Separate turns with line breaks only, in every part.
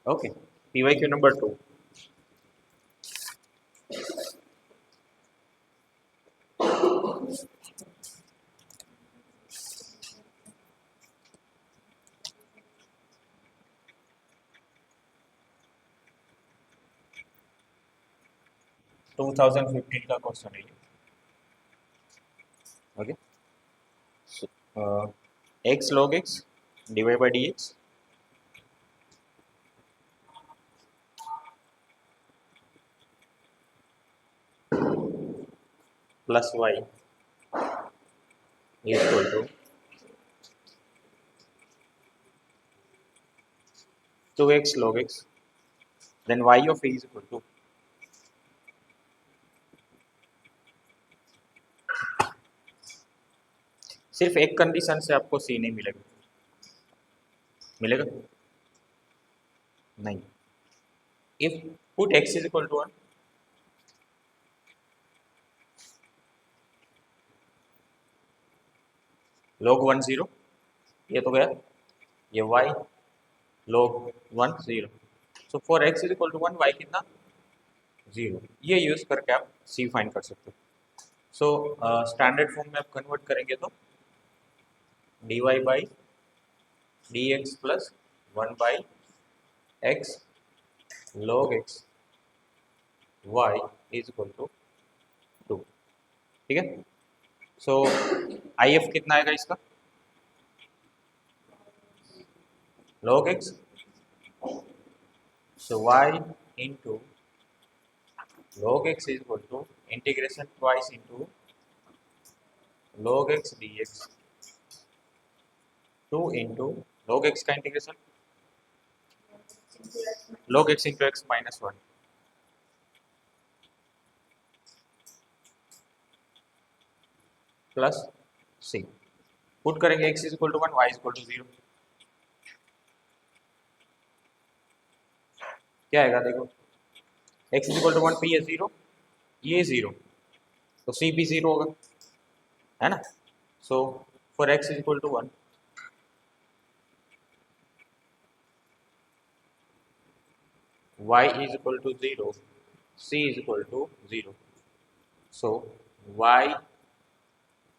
Okay. PYQ number 2. 2015 का question है ये. Okay. So, x log x divided by dx plus y is equal to 2x log x, then y of a is equal to सिर्फ एक condition से आपको सी नहीं मिलेगा. मिलेगा नहीं. If put x is equal to 1, log 1 0, ये तो गया. ये y log 1 0. So for x is equal to 1 y कितना 0. ये यूज करके आप c फाइंड कर सकते हो. सो स्टैंडर्ड फॉर्म में आप कन्वर्ट करेंगे तो dy by dx plus 1 by x log x y is equal to 2. ठीक है. सो आई एफ कितना आएगा इसका log x. So y into log x is equal to integration twice into log x dx 2 into log x का integration log x into x minus 1 plus c. Put करेंगे x is equal to 1 y is equal to 0. क्या आएगा देखो x is equal to 1 पे ये 0 ये 0 तो c भी 0 होगा है ना. सो for x is equal to 1 y is equal to 0 c is equal to 0. So y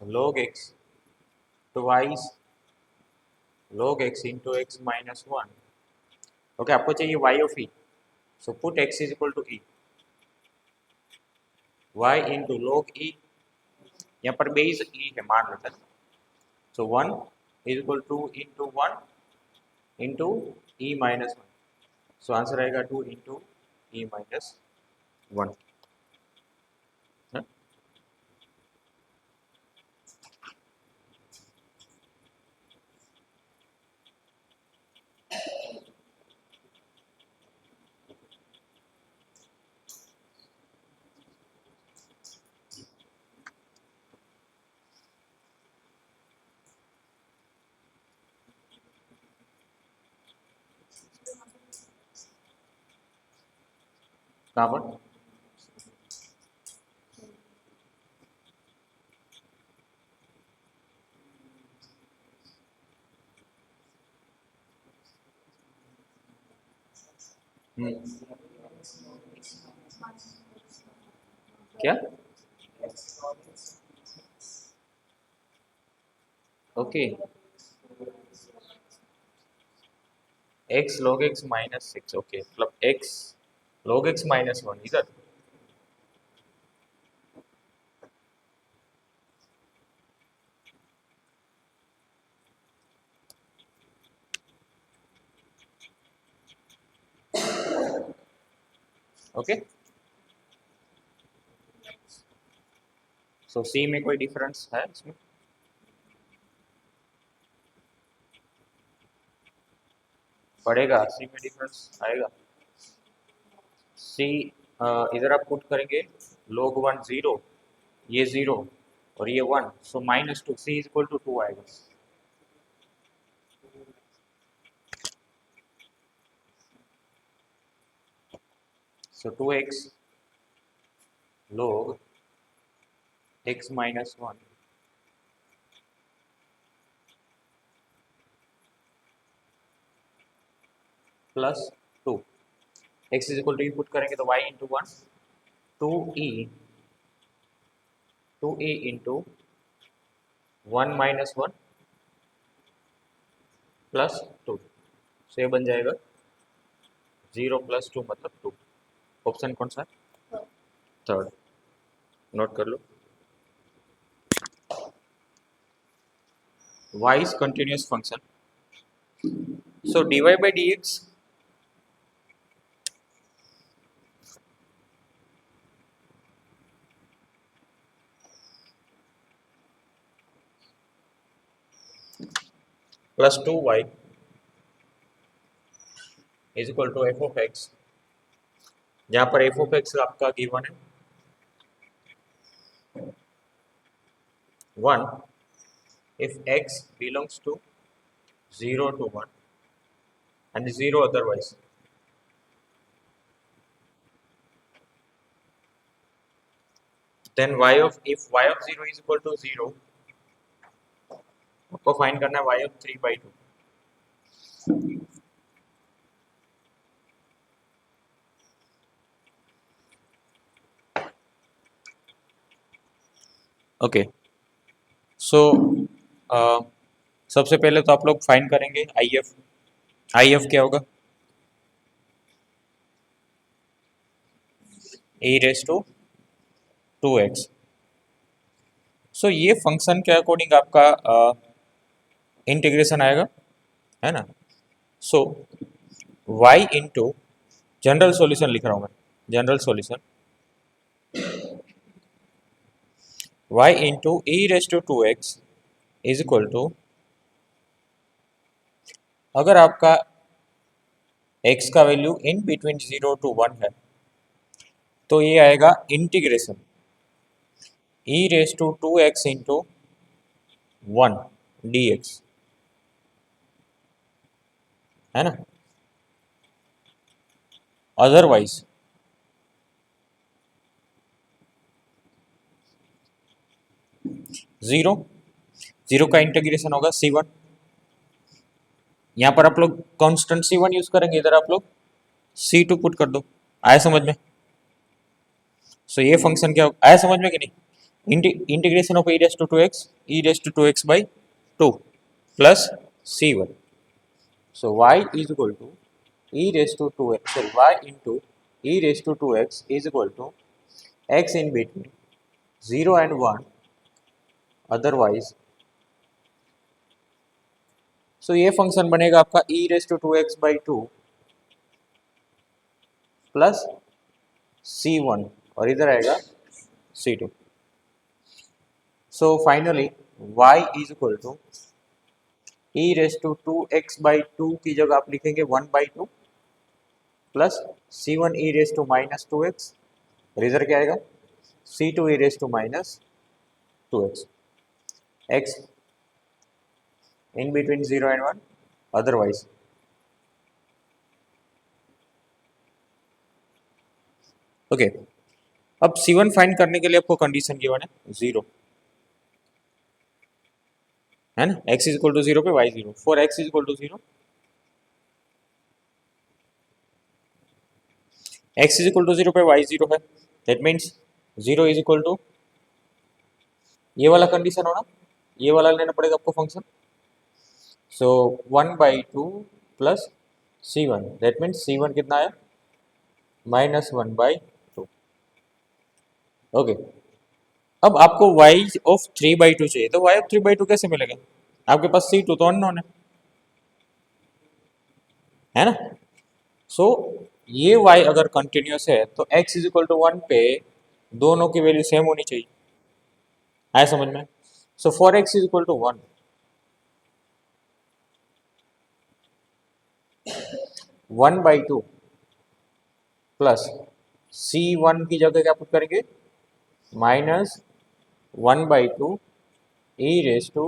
log x twice log x into x minus 1. Okay आपको चाहिए y of e. So put x is equal to e y into log e. यहाँ पर base e है मान लेते हैं. सो 1 is equal two into 1 into e minus 1. So answer आएगा 2 into e minus 1. कहाँ पर क्या okay x log x minus 6. Okay मतलब x log x minus 1 इधर. ओके सो c में कोई डिफरेंस है इसमें पड़ेगा. c में डिफरेंस आएगा. c इधर आप पुट करेंगे log 1 0 ये 0 और ये 1. So minus 2 c is equal to 2 आएगा. So 2x log x minus 1 plus 2, x is equal to put करेंगे तो y into 1 two e into 1 minus 1 plus 2, so ये बन जाएगा 0 प्लस 2 मतलब 2। ऑप्शन कौन सा है? थर्ड, नोट कर लो। y is continuous function, so dy by dx plus 2y is equal to f of x, जहाँ पर f of x आपका गिवन है 1 if x belongs to 0 to 1 and 0 otherwise, then y of if y of 0 is equal to 0, आपको find करना है y of 3/2। Okay, सो सबसे पहले तो आप लोग फाइंड करेंगे आई एफ क्या होगा? e raise to 2x। सो ये फंक्शन के अकॉर्डिंग आपका इंटीग्रेशन आएगा, है ना। So y into general solution लिख रहा हूँ मैं, general solution y into e raise to 2x is equal to, अगर आपका x का वैल्यू इन बिटवीन 0 to 1 है तो ये आएगा integration e raise to 2x into 1 dx, है ना। अदरवाइज जीरो का इंटीग्रेशन होगा c1, यहाँ पर आप लोग कांस्टेंट c1 यूज करेंगे, इधर आप लोग c2 पुट कर दो। आया समझ में? सो ये फंक्शन क्या आया समझ में कि नहीं? Integration of e raise to 2x by 2 plus c1। So y is equal to e raise to 2x, sorry y into e raise to 2x is equal to x in between 0 and 1 otherwise. So ये function बनेगा आपका e raise to 2x by 2 plus c1 और इधर आएगा c2। So finally y is equal to e raise to 2x by 2 की जगह आप लिखेंगे 1/2 plus c1 e raise to minus 2x और इधर क्या आएगा c2 e raise to minus 2x, x in between 0 and 1 otherwise. Okay, अब c1 find करने के लिए आपको कंडीशन गिवन है 0, है ना। x इज इक्वल टू 0 पे y 0, for x is equal to 0, x is equal to 0 पे y 0 है, that means 0 is equal to ये वाला कंडीशन होना, ये वाला लेना पड़ेगा आपको function. So 1/2 plus c1, that means c1 कितना है -1/2। ओके, अब आपको y ऑफ 3/2 चाहिए, तो y ऑफ 3/2 कैसे मिलेगा? आपके पास c2 तो अननोन है ना। सो ये y अगर कंटिन्यूस है तो x इज इक्वल टू 1 पे दोनों की वैल्यू सेम होनी चाहिए, आया समझ में? So for x is equal to 1, 1/2 plus c1 की जगह क्या पुट करेंगे -1/2 e raise to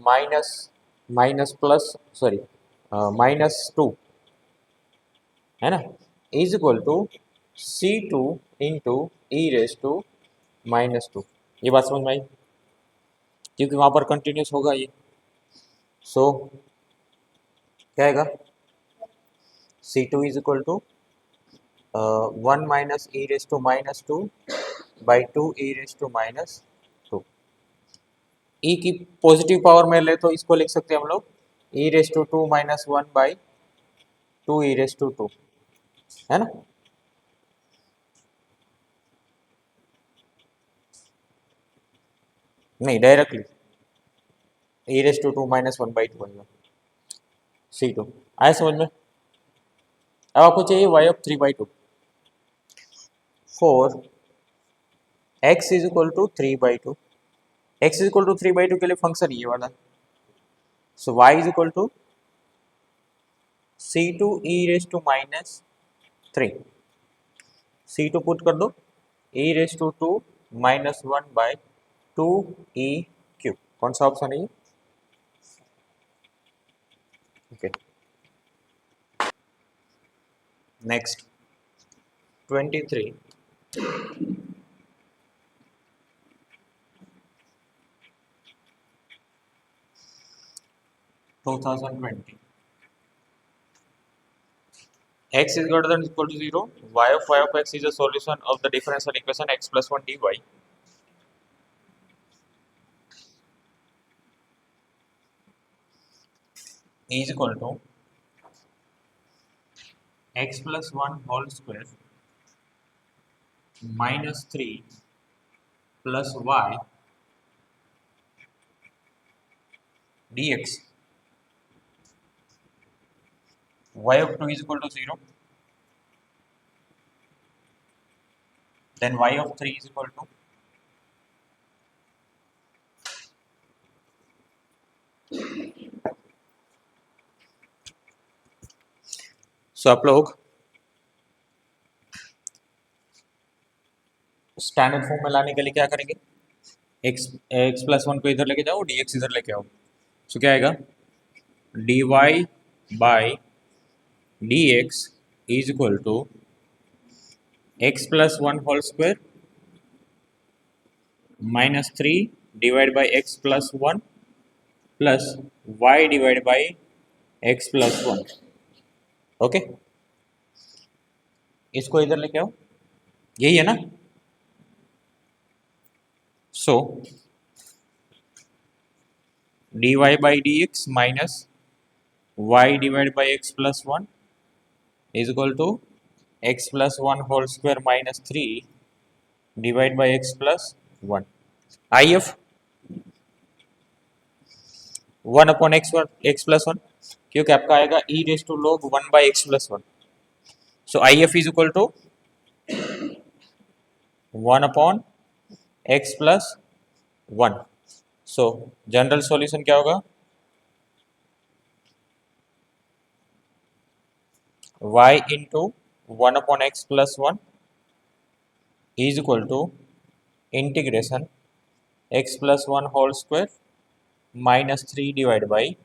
minus minus plus sorry -2, है ना, is equal to c2 into e raise to -2। ये बात समझ में आई? क्योंकि वहां पर कंटिन्यूस होगा ये। सो क्या आएगा C2 is equal to 1 minus e raised to minus 2 by 2 e raised to minus 2. e की पॉजिटिव पावर में ले तो इसको लिख सकते हैं हम लोग e raised to 2 minus 1 by 2 e raised to 2, है ना? नहीं, directly e raised to 2 minus 1 by 2 आएगा C2. आया समझ में? अब आपको चाहिए y of 3 by 2 for x is equal to 3 by 2. x is equal to 3 by 2 के लिए फंक्शन ये वाला, so y is equal to C2 e raised to minus 3. C2 put कर दो e raised to 2 minus 1 by 2 e cube. कौन सा option है ये? Okay, next 23. x is greater than or equal to 0. Y of x is a solution of the differential equation x plus 1 dy. Is equal to x plus 1 whole square minus 3 plus y dx. Y of 2 is equal to 0. Then y of 3 is equal to आप लोग standard form में लाने के लिए क्या करेंगे? x plus 1 को इधर लेके जाओ, dx इधर लेके आओ. सो क्या आएगा? dy by dx is equal to x plus 1 whole square minus 3 divide by x plus 1 plus y divide by x plus 1. Okay, इसको इधर लेके आओ, यही है ना? So dy by dx minus y divide by x plus 1 is equal to x plus 1 whole square minus 3 divide by x plus 1. IF 1 upon x plus 1, क्योंकि आपका आएगा e raise to log 1 by x plus 1. So IF is equal to 1 upon x plus 1. So general solution क्या होगा? y into 1 upon x plus 1 is equal to integration x plus 1 whole square minus 3 divide by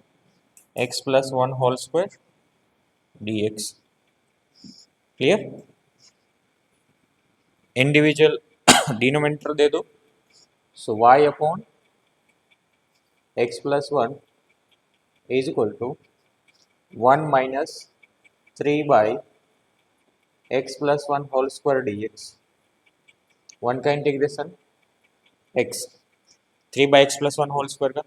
x plus 1 whole square dx. Clear? Individual denominator दे दो. So y upon x plus 1 is equal to 1 minus 3 by x plus 1 whole square dx. 1 का integration x, 3 by x plus 1 whole square का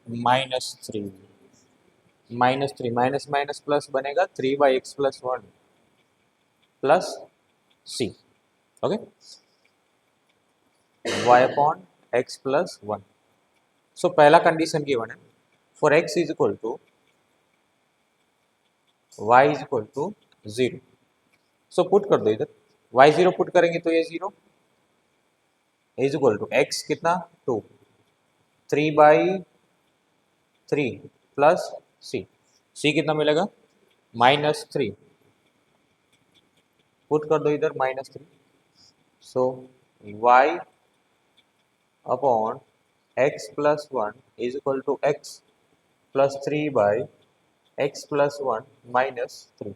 minus 3 minus minus plus बनेगा 3 by x plus 1 plus c. Okay, y upon x plus 1. So पहला condition given है for x is equal to y is equal to 0. So put कर दो इधर, y 0 put करेंगे तो ये 0 इज इक्वल टू x कितना 2, 3 बाई 3 प्लस c कितना मिलेगा? माइनस 3. पुट कर दो इधर minus 3. So y upon x plus 1 is equal to x plus 3 by x plus 1 minus 3.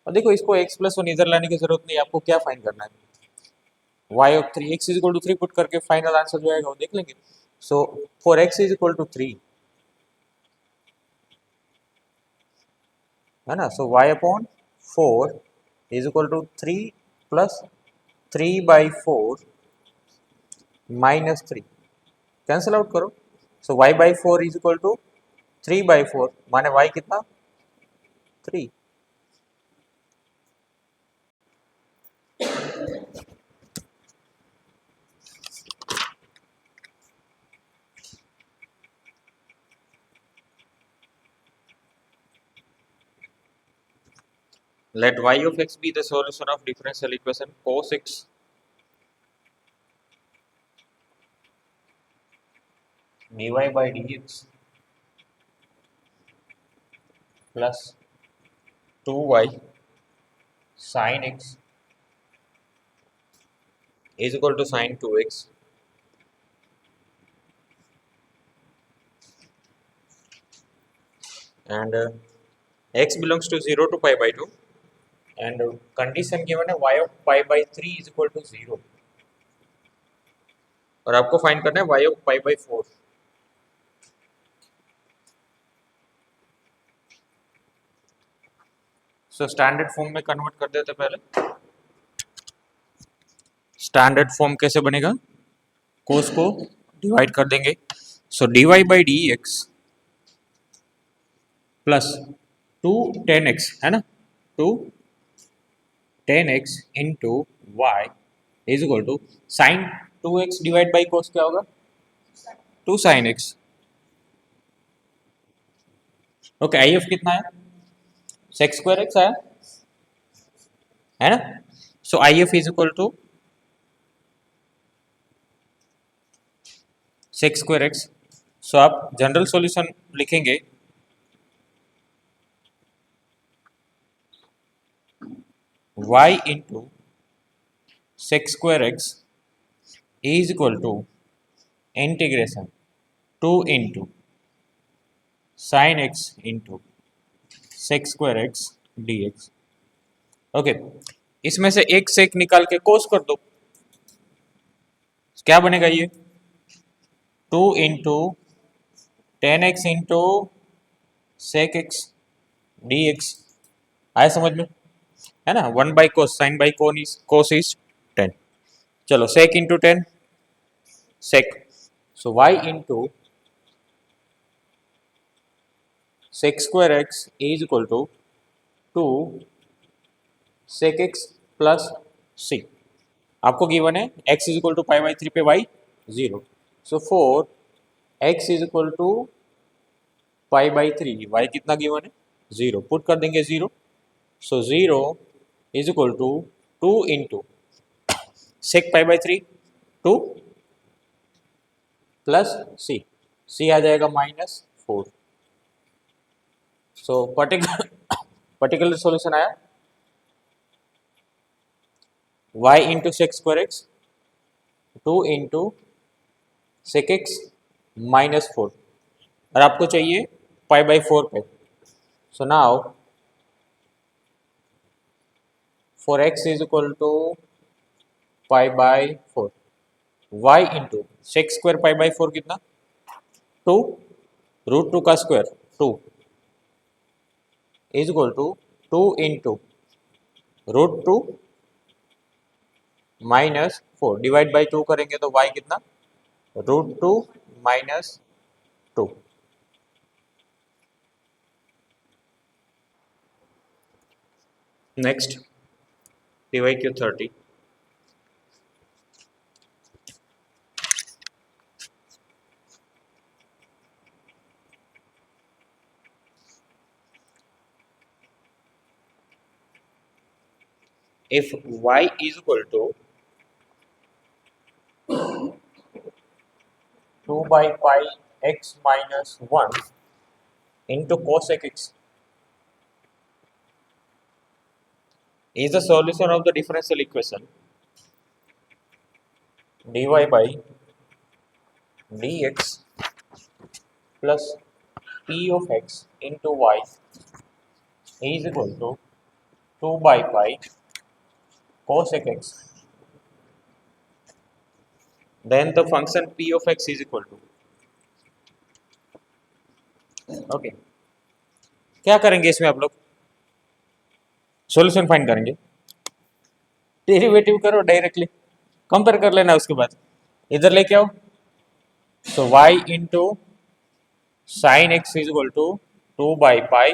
और देखो इसको x प्लस 1 इधर लाने की जरूरत नहीं, आपको क्या फाइंड करना है? y of 3, x is equal to 3 put करके फाइनल आंसर जो आएगा वो देख लेंगे. सो for x is equal to 3, है ना। So y upon 4 is equal to 3 plus 3/4 minus 3, cancel out करो। So y/4 is equal to 3/4 माने y कितना 3। Let y of x be the solution of differential equation cos x dy by dx plus 2y sin x is equal to sin 2x and x belongs to 0 to pi by 2 and condition given है y of pi by 3 is equal to 0 और आपको find करना है y of pi by 4। So standard form में convert कर देते पहले। Standard form कैसे बनेगा, कोस को डिवाइड कर देंगे। So dy by dx plus 2 10x है ना, 2 10x into y is equal to sine 2x divide by cos क्या होगा 2 sine x। Okay I F कितना है सेक स्क्वायर एक्स आया है ना। So I F is equal to sec square x. So आप जनरल सॉल्यूशन लिखेंगे y into sec square x is equal to integration 2 into sine x into sec square x d x. Okay इसमें से एक सेक निकाल के कोस कर दो, क्या बनेगा ये 2 into 10x into sec x d x. आया समझ में, है ना। 1 by cos sine by cos is 10। चलो sec into 10 sec, so y into sec square x is equal to 2 sec x plus c. आपको गिवन है x is equal to pi by 3 पे y 0। So 4 x is equal to pi by 3 y कितना given है 0, put कर देंगे 0। So 0 is equal to 2 into sec pi by 3 2 plus c आ जाएगा -4। So particular solution आया y into sec square x 2 into sec x -4 और आपको चाहिए पाई बाई 4 पे। So now for x is equal to pi by 4 y into sec square pi by 4 कितना 2 root 2 का square 2 is equal to 2 into root 2 -4 divide by 2 करेंगे तो y कितना root 2 -2। Next divide Q 30 if y is equal to 2 by pi x minus 1 into cosec x is the solution of the differential equation dy by dx plus p of x into y is equal to 2 by pi cosec x, then the function p of x is equal to okay क्या करेंगे इसमें आप लोग solution find करेंगे, derivative करो directly, compare कर लेना, उसके बाद इधर लेके आओ। तो y into sine x is equal to 2/पाई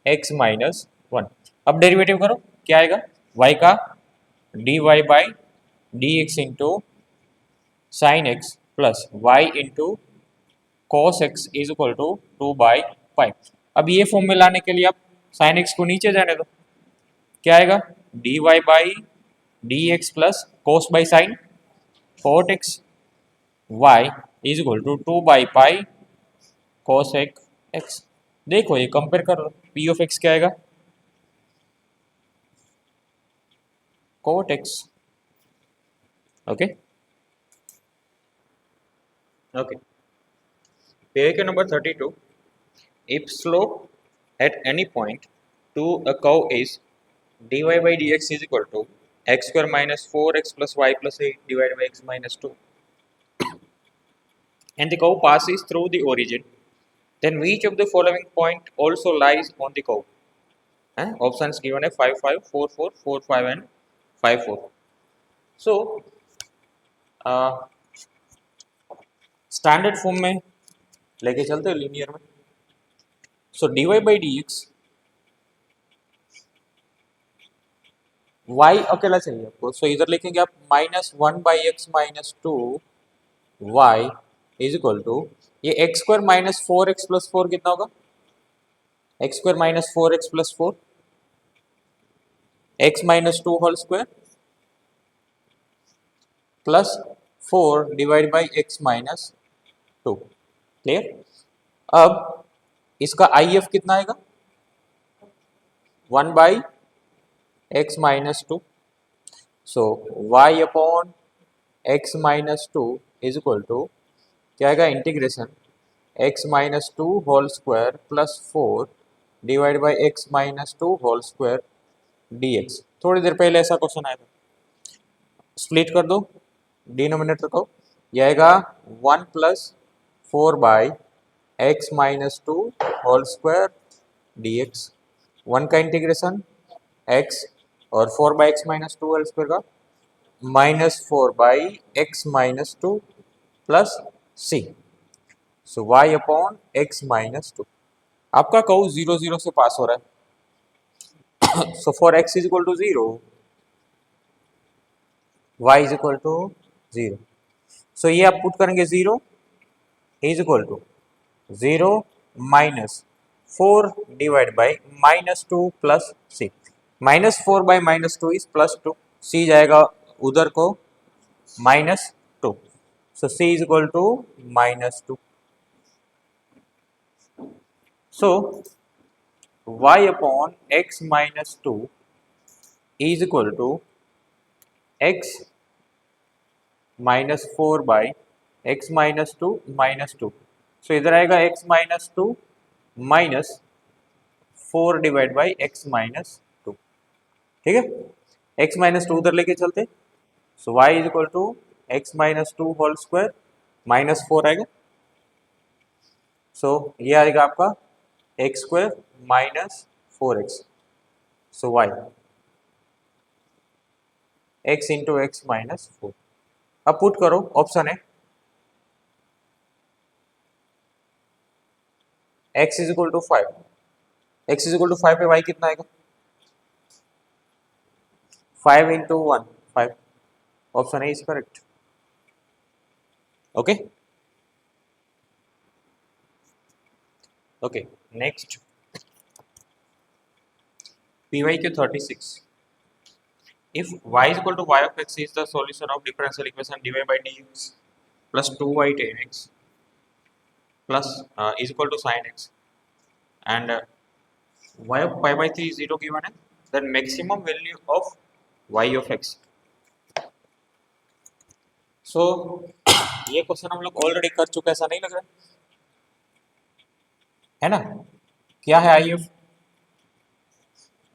x माइनस 1। अब डेरिवेटिव करो, क्या आएगा, y का dy by d x into sine x plus y into cos x is equal to 2/पाई। अब ये फॉर्म में लाने के लिए आप साइन एक्स को नीचे जाने दो, क्या आएगा, dy by d x plus cos by sine cot x y is equal to 2/पाई cosec x। देखो ये कंपेयर कर लो, p ऑफ x क्या आएगा, cot x। Okay okay, page number 32। If slope at any point to a curve is dy by dx is equal to x square minus 4x plus y plus 8 divided by x minus 2 and the curve passes through the origin, then which of the following point also lies on the curve? Options given है 5 5 4 4 4 5 and 5 4। so standard form में लेके चलते हैं linear में। So dy by d x, y अकेला चाहिए आपको, so इधर लिखेंगे आप -1/x minus 2 y is equal to, ये x square minus 4x plus 4 कितना होगा, x square minus 4x plus 4 x minus 2 whole square plus 4 divide by x minus 2। Clear. अब इसका IF कितना आएगा, 1/x minus 2। So y upon x minus 2 is equal to क्या आएगा, integration x minus 2 whole square plus 4 divide by x minus 2 whole square dx। थोड़ी देर पहले ऐसा question आया था, स्प्लिट कर दो डिनोमिनेटर को, ये आएगा 1 plus 4/x minus 2 whole square dx। 1 का इंटीग्रेशन x और 4/x माइनस 2 होल स्क्वायर का -4/x माइनस 2 प्लस c। सो y अपॉन x माइनस 2। आपका कर्व 0 0 से पास हो रहा है। So for x is equal to 0, y is equal to 0। So ये आप पुट करेंगे 0 is equal to 0 minus 4 divide by -2 plus c। -4/-2 is +2, c जाएगा उधर को -2। So c is equal to -2। So y upon x minus 2 is equal to x minus 4/x minus 2 -2। So इधर आएगा x minus 2 minus 4 divide by x minus 2। ठीक है, x minus 2 उधर लेके चलते, so y is equal to x minus 2 whole square -4 आएगा। So ये आएगा आपका x square minus 4x। So y x into x minus 4। अब पुट करो, ऑप्शन है x is equal to 5, x is equal to 5 पे y कितना आएगा, 5 into 1 5। Option A is correct. Okay okay, next PYQ 36। if y is equal to y of x is the solution of differential equation dy by dx plus 2y tan x plus is equal to sin x and y of pi by 3 is 0 given है, then maximum value of y of x। so ये question हम लोग already कर चुके, ऐसा नहीं लग रहा है ना। क्या है IF,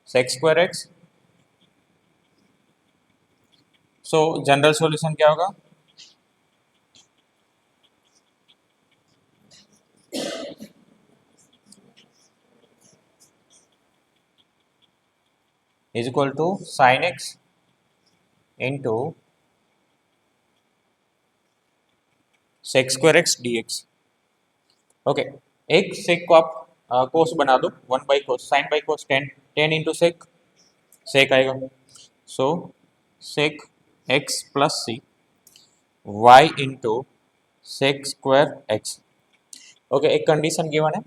sec square x. So general solution क्या होगा, is equal to sine x into sec square x d x. Okay, एक सेक को आप कोस बना दो, one by cos, sine by cos tan, tan into sec, sec आएगा। So sec x plus c y into sec square x. Okay, एक condition given है,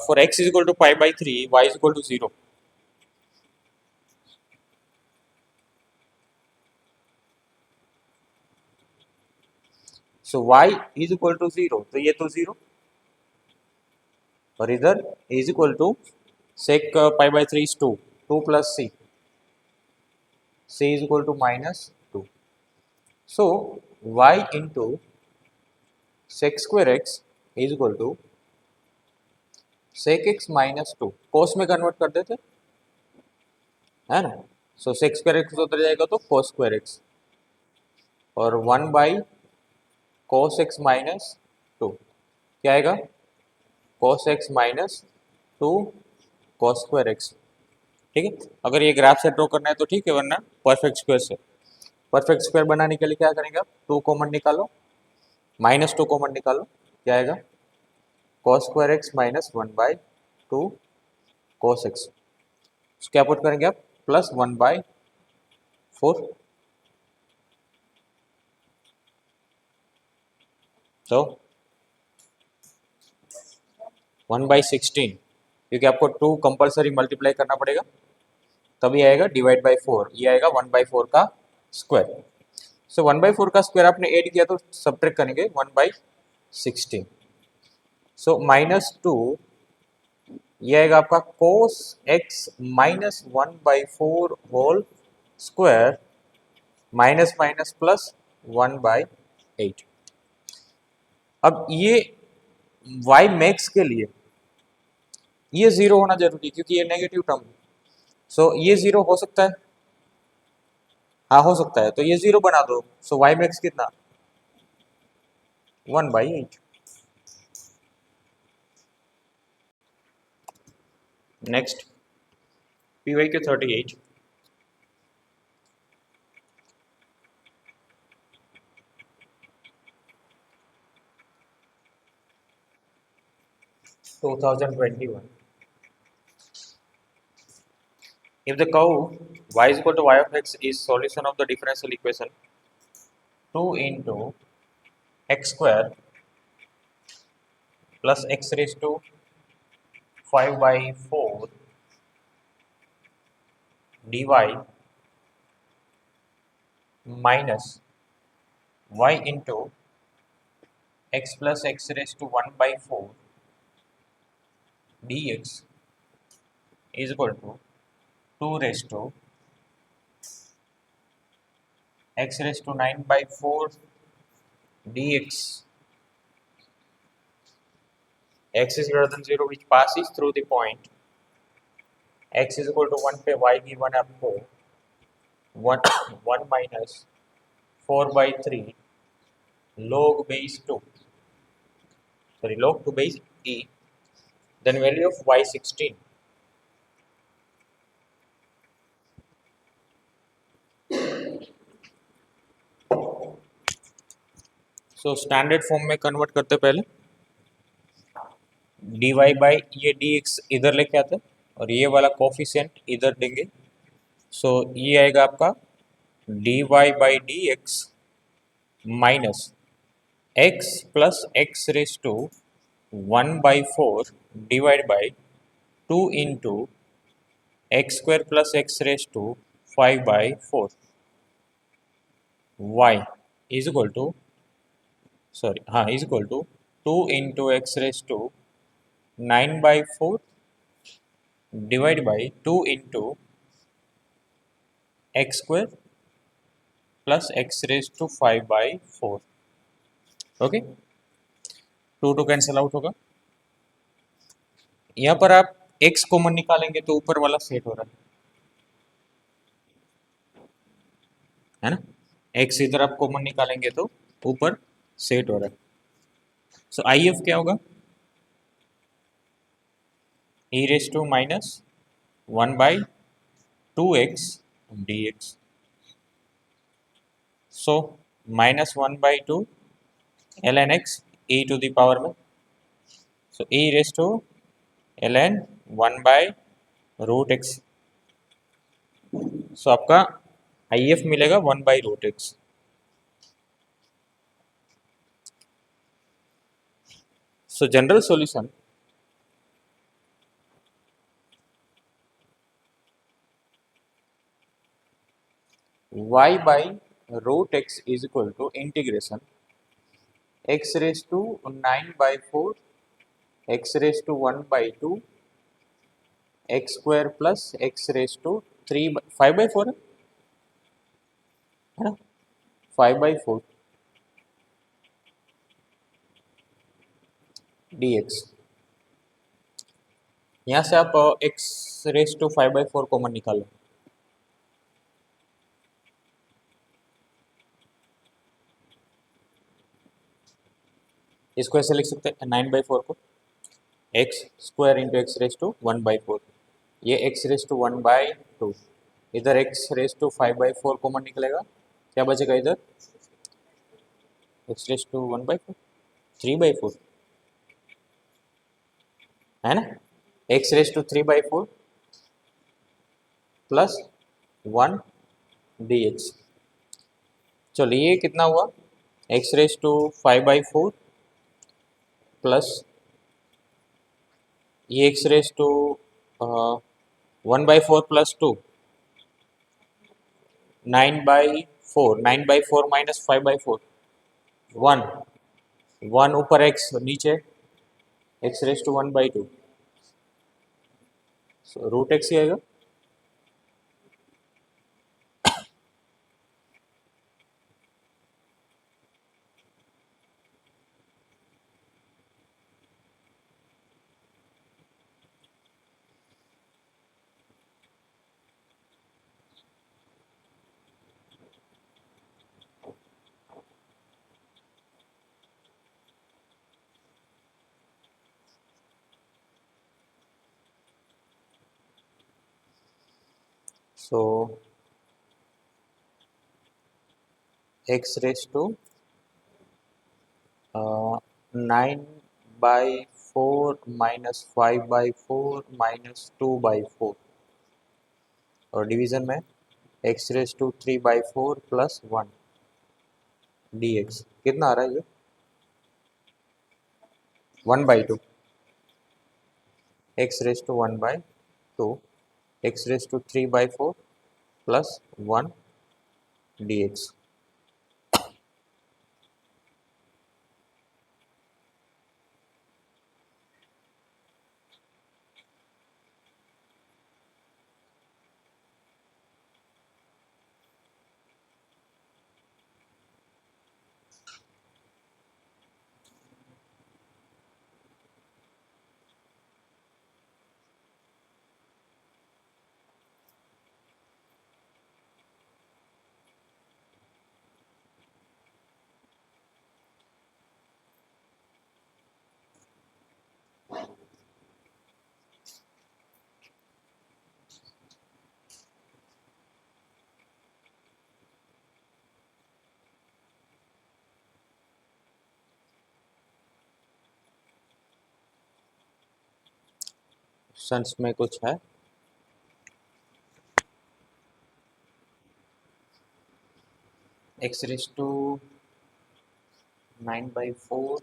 for x is equal to pi by three, y is equal to zero. So y is equal to zero, तो ये तो zero, और इधर is equal to sec pi by three is two, two plus c, c is equal to minus two. So y into sec square x is equal to sec x minus two, cos में convert कर देते है ना। सो सेक square x उधर जाएगा तो cos square x, और one by cos x minus to क्या आएगा, कोस x minus two cos square x. ठीक है, अगर ये ग्राफ से ड्रॉ करना है तो ठीक है, वरना परफेक्ट स्क्वायर से। परफेक्ट स्क्वायर बनाने के लिए क्या करेंगे आप, टू कॉमन निकालो, माइनस टू कॉमन निकालो, क्या आएगा, cos square x minus one by two cos x. क्या पुट करेंगे आप, प्लस वन बाई फोर, तो वन बाई सिक्सटीन, क्योंकि आपको टू कंपलसरी मल्टीप्लाई करना पड़ेगा, तभी आएगा डिवाइड बाई फोर, ये आएगा वन बाई फोर का square. So one by four का स्क्वायर आपने ऐड किया तो सब्ट्रैक्ट करेंगे one by sixteen. So minus two, ये आएगा आपका cos x minus one by four whole square, minus minus plus one by eight. अब ये y मैक्स के लिए ये जीरो होना जरूरी, क्योंकि ये नेगेटिव टर्म। सो ये जीरो हो सकता है, हाँ हो सकता है, तो ये जीरो बना दो। सो y मैक्स कितना, one by eight. Next P के 38, two thousand twenty one. If the curve y is equal to y of x is solution of the differential equation 2 into x square plus x raised to 5 by 4 dy minus y into x plus x raised to 1 by 4 dx is equal to 2 raised to x raised to 9 by 4 dx. X is greater than 0 which passes through the point x is equal to 1 पे y given आपको 1 1 minus 4 by 3 log base 2, sorry log 2 base e, then value of y 16. So standard form में convert करते पहले dy by ये dx इधर लेके आते और ये वाला कोफिशिएंट इधर देंगे। सो ये आएगा आपका dy by dx minus x plus x raise to 1 by 4 divide by 2 into x square plus x raise to 5 by 4 y is equal to, sorry हाँ is equal to 2 into x raise to 9 by 4 divide by 2 into x square plus x raise to 5 by 4। Okay, 2 two cancel out होगा। यहाँ पर आप x common निकालेंगे तो ऊपर वाला set हो रहा है ना, x इधर आप कॉमन निकालेंगे तो ऊपर सेट हो रहा है। सो आई एफ क्या होगा, e raise to minus one by 2x dx. So -1/2 ln x e to the power में, so e raised to ln 1/√x. सो आपका IF मिलेगा 1/√x. So general solution y/√x is equal to integration x raised to 9/4 x raised to 1/2 x square plus x raised to 5/4 है ना, 5/4 dx. यहाँ से आप x raised to 5/4 common निकालो. इसको ऐसे लिख सकते हैं 9/4 को x square into x raise to 1/4, ये एक्स रेस टू 1/2, इधर एक्स रेस टू 5/4 कॉमन निकलेगा, क्या बचेगा इधर एक्स रेस टू 1/4 3/4 है ना, x raise to 3/4 plus 1 dx. चलिए ये कितना हुआ एक्स रेस टू 5/4 प्लस ये x raise to 1/4 plus 2 9/4 9/4 minus 5/4 1 1 ऊपर एक्स नीचे x raise to 1/2, so root x ही आएगा. So x raised to 9/4 minus 5/4 minus 2/4 और डिवीजन में x raised to 3/4 plus 1 dx. कितना आ रहा है ये 1/2 x raised to 1/2 x raised to 3/4 plus 1 dx. Options में कुछ है x raised to 9/4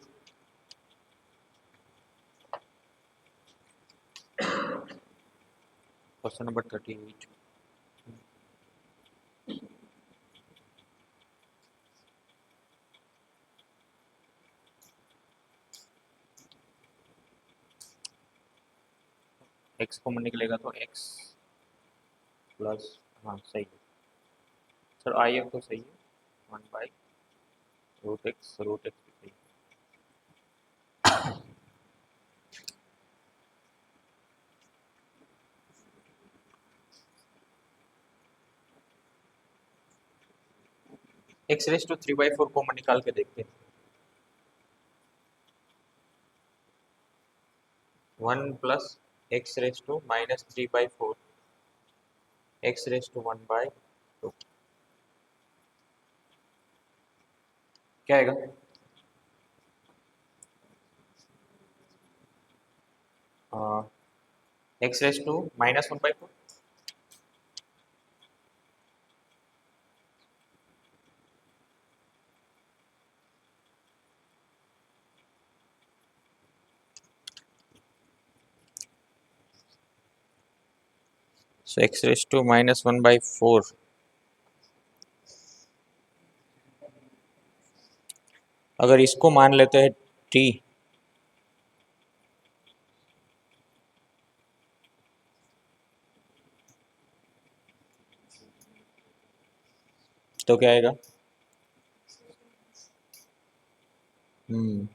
question number 38. x common निकलेगा तो x प्लस, हाँ सही है सर, IF तो सही है 1/√x रूट एक्स सही है. x रेस टू 3/4 कॉमन निकाल के देखते हैं. 1 plus x raise to -3/4 x raise to 1/2 क्या आएगा? X raise to -1/4 so x raise to -1/4 अगर इसको मान लेते हैं t, तो क्या आएगा? Hmm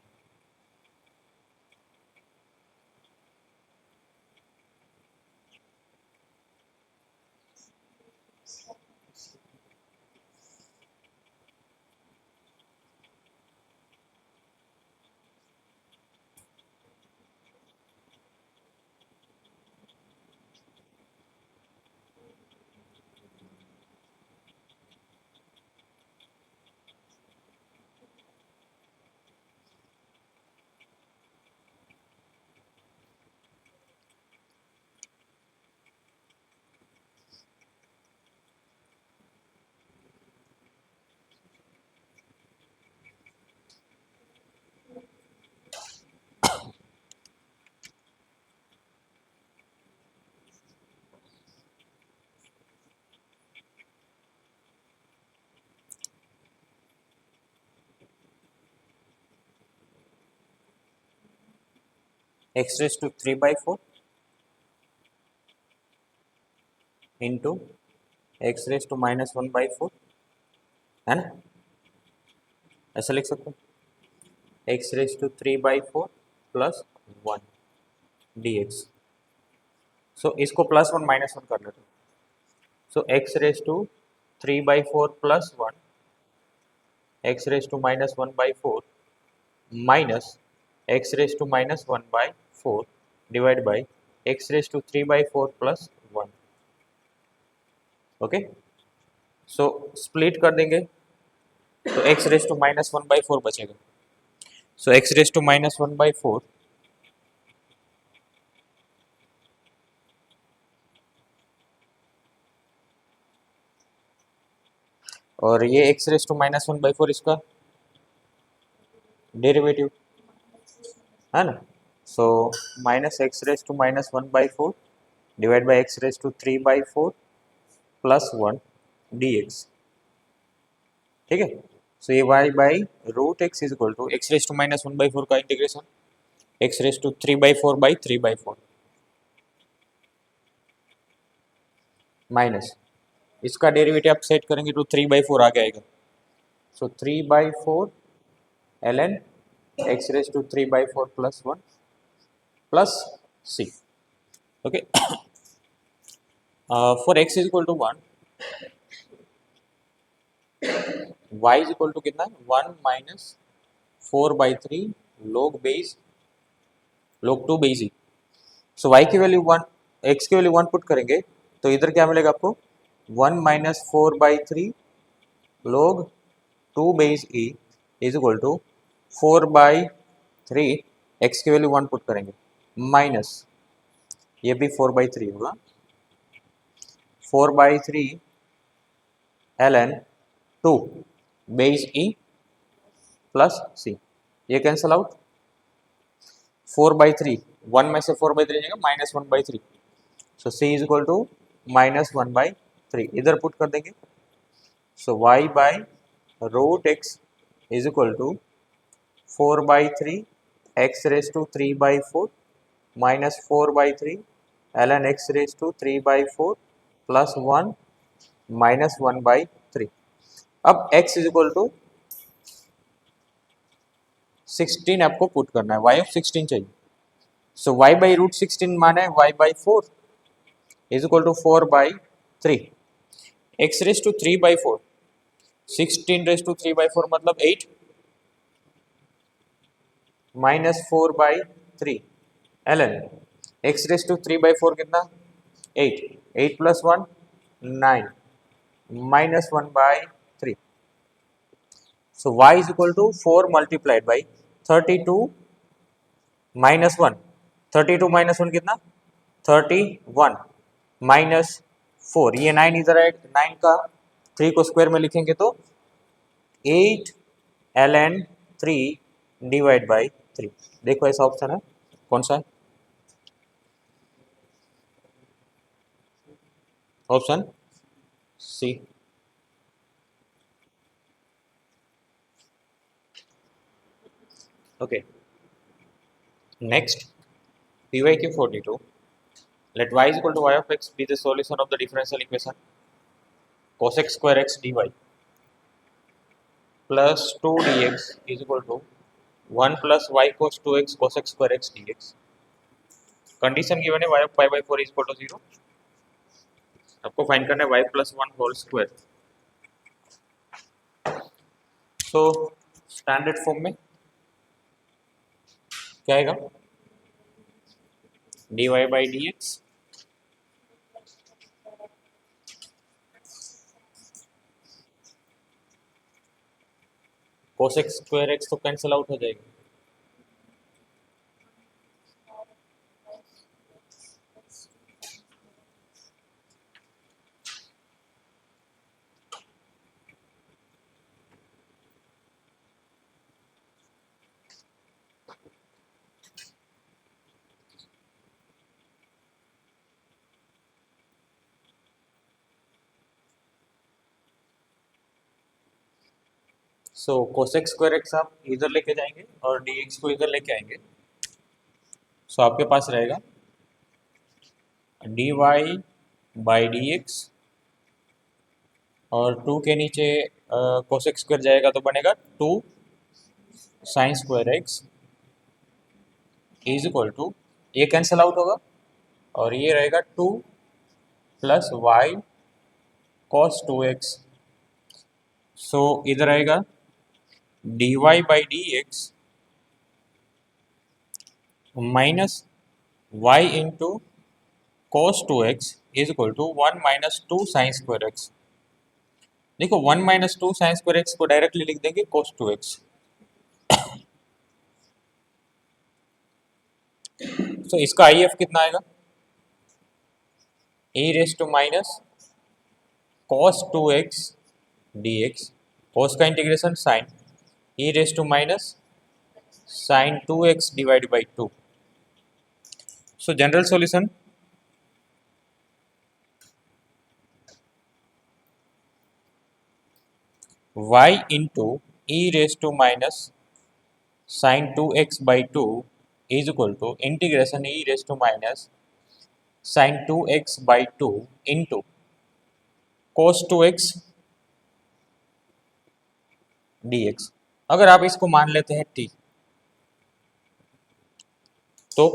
x raise to 3/4 into x raise to -1/4 है ना, ऐसा लिख सकते हैं x raise to 3/4 plus 1 dx। So इसको +1 -1 कर लेते हैं। So x raise to 3/4 plus 1 x raise to -1/4 minus x raise to -1/4 divide by x raise to 3/4 plus 1। Okay, so split कर देंगे तो एक्स रेस टू -1/4 बचेगा। सो एक्स रेस टू -1/4 और ये एक्स रेस टू -1/4 इसका डेरिवेटिव है ना। So minus x raise to -1/4 divide by x raise to 3/4 plus 1 dx। ठीक है, सो ये y by root x is equal to x raise to -1/4 का integration x raise to 3/4 minus इसका derivative आप set करेंगे तो 3/4 आ जाएगा। So 3/4 ln x raise to 3/4 plus 1 plus c। Okay, for x is equal to 1 y is equal to कितना है 1 minus 4/3 log 2 base e. So y की value 1, x की वैल्यू 1 पुट करेंगे तो इधर क्या मिलेगा आपको 1 minus 4/3 log 2 base e is equal to 4/3 x की वैल्यू 1 पुट करेंगे माइनस ये भी 4/3 होगा 4/3 ln 2 base e plus c. ये कैंसल आउट 4/3 1 में से 4/3 जाएगा -1/3। So c is equal to -1/3 इधर पुट कर देंगे। So y by root x is equal to 4/3 x raise to 3/4 minus 4/3 ln x raise to 3/4 plus 1 -1/3। अब x इज इक्वल टू 16 आपको put करना है, y ऑफ 16 चाहिए। सो y बाई रूट 16 माने y by 4 is equal to 4/3 x raise to 3/4 16 raise to 3/4 मतलब 8 minus 4/3 ln x raise to 3/4 कितना 8 8 plus 1 9 -1/3. So y is equal to 4 multiplied by 32 minus 1. 32 minus 1 कितना 31 minus 4. ये 9 इधर है, 9 का 3 को स्क्वायर में लिखेंगे तो 8 ln 3 डिवाइड बाई 3. देखो ऐसा ऑप्शन है, कौन सा है? Option C. Okay, next py 42. Let y is equal to y of x be the solution of the differential equation cos x square x dy plus 2 dx is equal to 1 plus y cos 2x cos x square x dx. Condition given है y of pi by 4 is equal to 0. आपको find करना है y plus 1 whole square. So standard form में क्या आएगा? dy by dx cos x square x तो cancel out हो जाएगा. So cos x square x आप इधर लेके जाएंगे और dx को इधर लेके आएंगे. सो आपके पास रहेगा dy बाई dx और 2 के नीचे cos x स्क्वायर जाएगा तो बनेगा 2 sin square x is equal to, ये कैंसिल आउट होगा और ये रहेगा 2 प्लस वाई cos 2x. सो इधर आएगा dy by dx minus y into cos 2x is equal to 1 minus 2 sine square x. देखो 1 माइनस 2 साइन स्क्वायर x को directly लिख देंगे cos 2x. तो इसका IF कितना आएगा? e raise to minus cos 2x dx, cos का integration sine e raise to minus sin 2x divide by 2. So general solution y into e raise to minus sin 2x by 2 is equal to integration e raise to minus sin 2x by 2 into cos 2x dx. अगर आप इसको मान लेते हैं t तो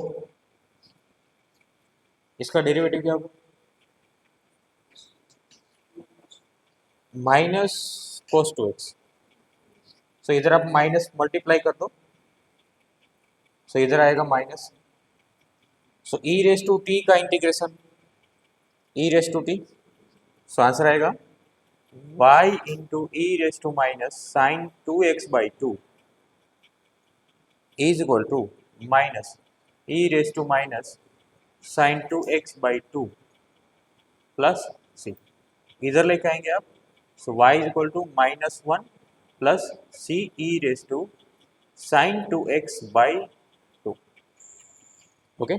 इसका derivative क्या होगा? Minus cos 2x. सो इधर आप माइनस मल्टीप्लाई कर दो, सो इधर आएगा minus. So e raise to t का integration e raise to t, so answer आएगा y into e raise to minus sine 2x by 2 is equal to minus e raise to minus sine 2x by 2 plus c. इधर लेके आएंगे आप, so y is equal to minus 1 plus c e raise to sine 2x by 2. Okay,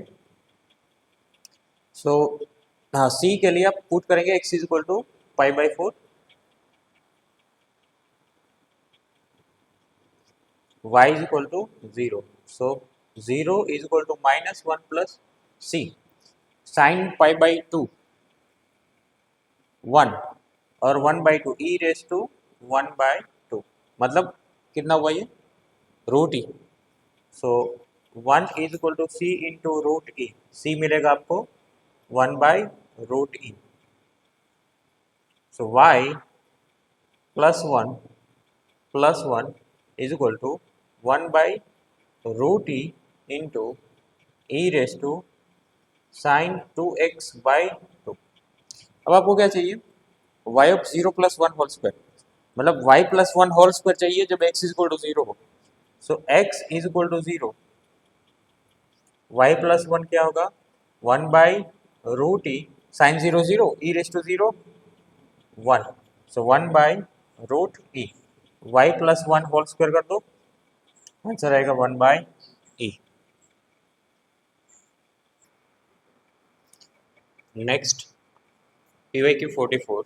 so हाँ c के लिए आप put करेंगे x is equal to pi by 4, y is equal to 0. So 0 is equal to minus 1 plus c sin pi by 2 1 और 1 by 2 e raise to 1 by 2, मतलब कितना हुआ ये root e. So 1 is equal to c into root e, c मिलेगा आपको 1 by root e. So y plus 1 is equal to 1 by root e into e raise to sine 2x by 2. अब आपको क्या चाहिए, y of 0 plus 1 whole square, मतलब y plus 1 whole square चाहिए जब x is equal to 0 हो। So x is equal to 0, y plus 1 क्या होगा, 1 by root e sine 0 0 e raise to 0 1, so 1 by root e, y plus 1 whole square कर दो, answer आएगा 1 by e. Next PYQ 44,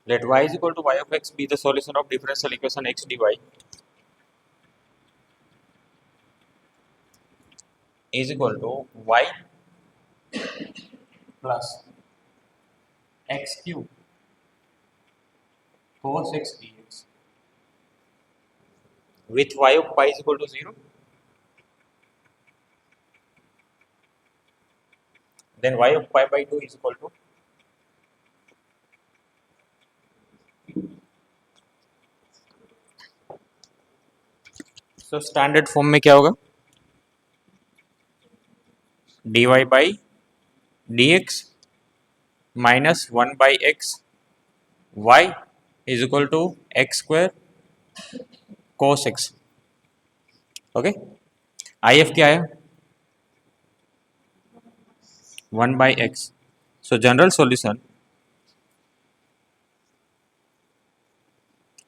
let y is equal to y of x be the solution of differential equation x dy is equal to y plus x cube cos x dx with y of pi is equal to 0, then y of pi by 2 is equal to, so standard form में क्या होगा, dy by dx minus 1 by x y is equal to x square cos x, okay. IF क्या है, 1 by x, so general solution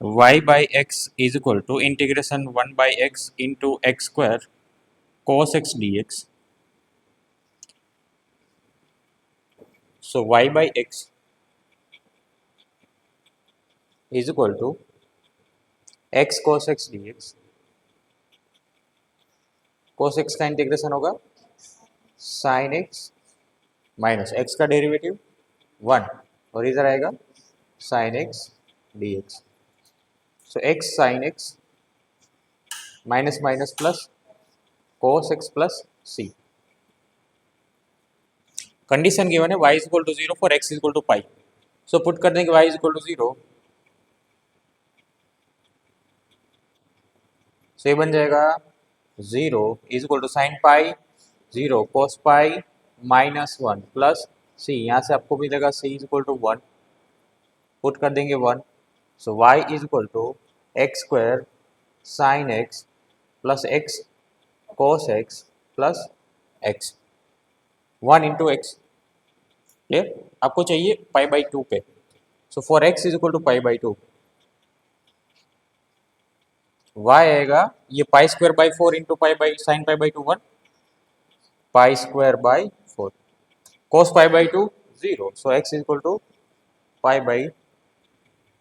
y by x is equal to integration 1 by x into x square cos x dx, so y by x is equal to x cos x dx, cos x का integration होगा sin x minus x का derivative 1 और इधर आएगा sin x dx, so x sin x minus minus plus cos x plus c, condition given है y is equal to 0 for x is equal to pi, so put कर देंगे y is equal to 0, so ये बन जाएगा 0 is equal to sine pi 0 cos pi minus 1 plus c, यहाँ से आपको मिलेगा c is equal to 1, put कर देंगे 1, so y is equal to x square sine x plus x cos x plus x 1 into x, clear. आपको चाहिए pi by 2 पे, so for x is equal to pi by 2, y आएगा ये pi square by 4 into pi by sine pi by 2 1, pi square by 4 cos pi by 2 0, so x is equal to pi by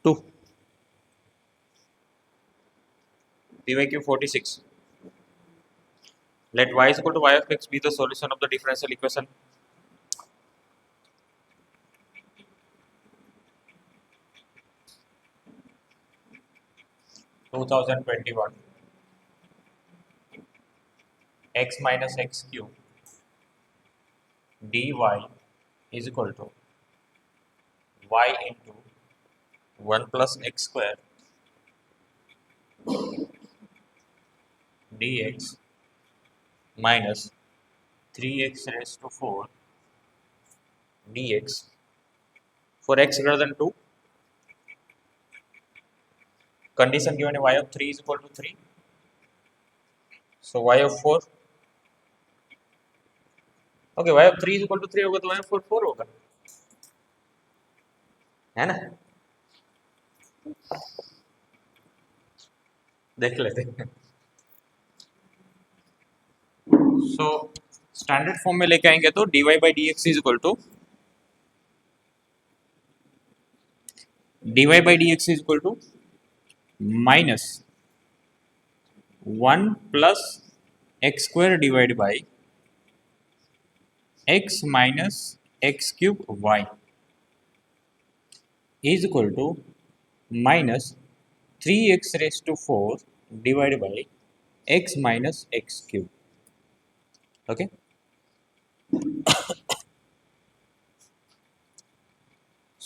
2। PYQ 46, let y is equal to y of x be the solution of the differential equation two thousand 21 x minus x cube dy is equal to y into 1 plus x square dx minus 3x raised to 4 dx for x greater than 2, condition given है y of 3 is equal to 3, so y of 4, okay, y of 3 is equal to 3 होगा तो y of 4 4 होगा, है ना, देख लेते हैं। सो standard form में लेके आएंगे तो dy by dx is equal to minus 1 plus x square divided by x minus x cube y is equal to minus 3x raised to 4 divided by x minus x cube, okay।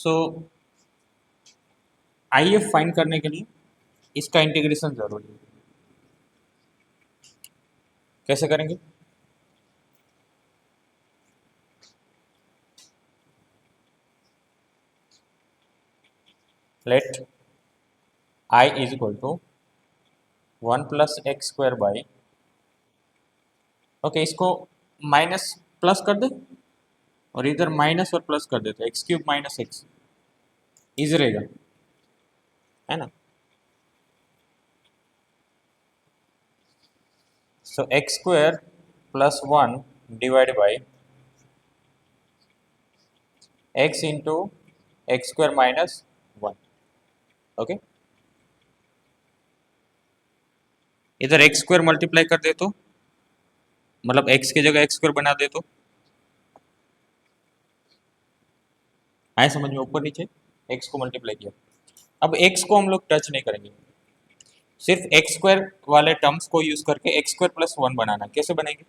So I F find करने के लिए इसका integration जरूरी है। कैसे करेंगे? Let I is equal to 1 + x² by, okay, इसको minus plus कर दे और इधर माइनस और प्लस कर देते, x³ - x इज रहेगा, है ना। सो x² + 1 divide by x into x² - 1, okay. इधर x² मल्टीप्लाई कर दे तो मतलब x की जगह x² बना दे तो आए समझ में, ऊपर नीचे x को मल्टीप्लाई किया। अब x को हम लोग टच नहीं करेंगे, सिर्फ x² वाले टर्म्स को यूज करके x² + 1 बनाना। कैसे बनेंगे?